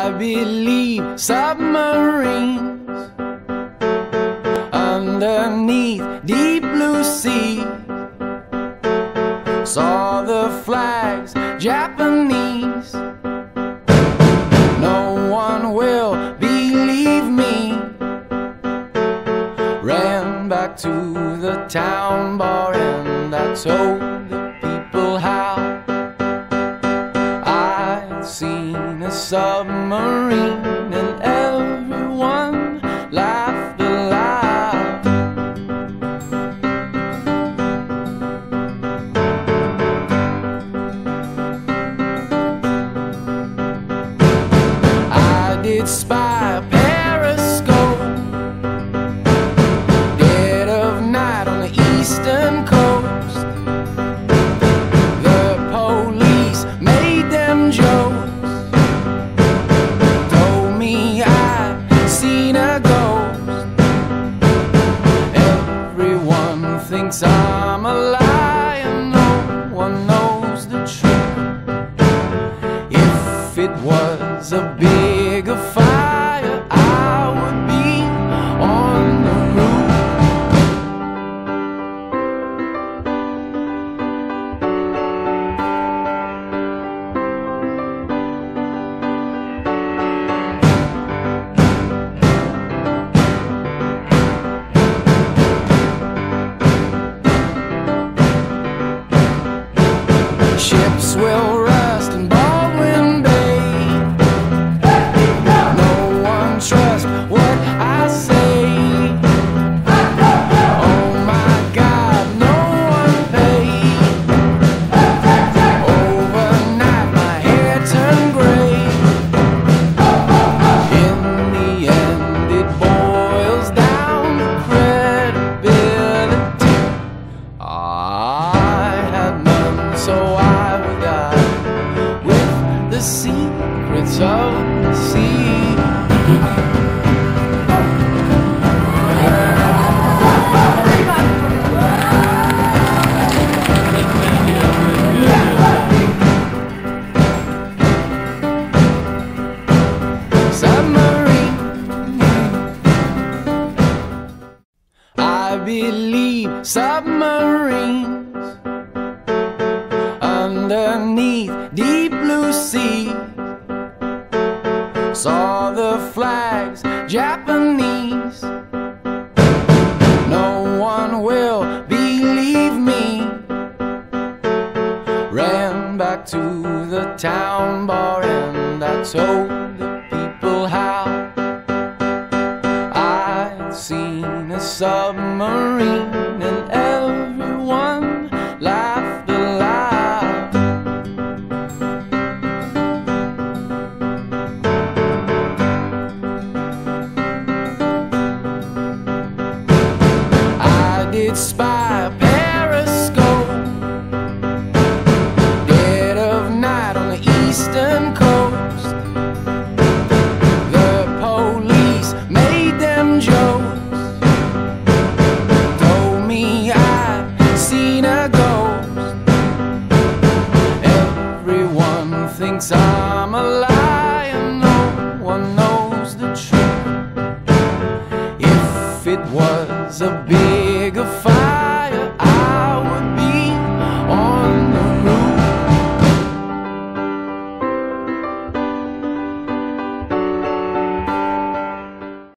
I believe submarines underneath deep blue sea. Saw the flags, Japanese. No one will believe me. Ran back to the town bar and I told the people how I'd seen a submarine, and everyone laughed aloud. I did spy a periscope, dead of night on the eastern coast. The police made them jokes, told me I'd seen a ghost. Everyone thinks I'm a liar, no one knows the truth. If it was a bigger fire, I would be on the roof. Ships will rust in Baldwin Bay. No one trusts what I say. Oh my God, no one paid. Overnight my hair turned gray. In the end it boils down to credibility. I had none, so I would die with the secrets of the sea. Submarine, I believe submarines underneath deep blue sea. Saw the flags, Japanese. No one will believe me. Ran back to the town bar and I told the people how I'd seen a submarine, and everyone laughed aloud. I did spy a periscope, dead of night on the eastern coast. The police made them jokes, told me I'd seen a ghost. Everyone thinks I'm a liar, no one knows the truth. If it was a big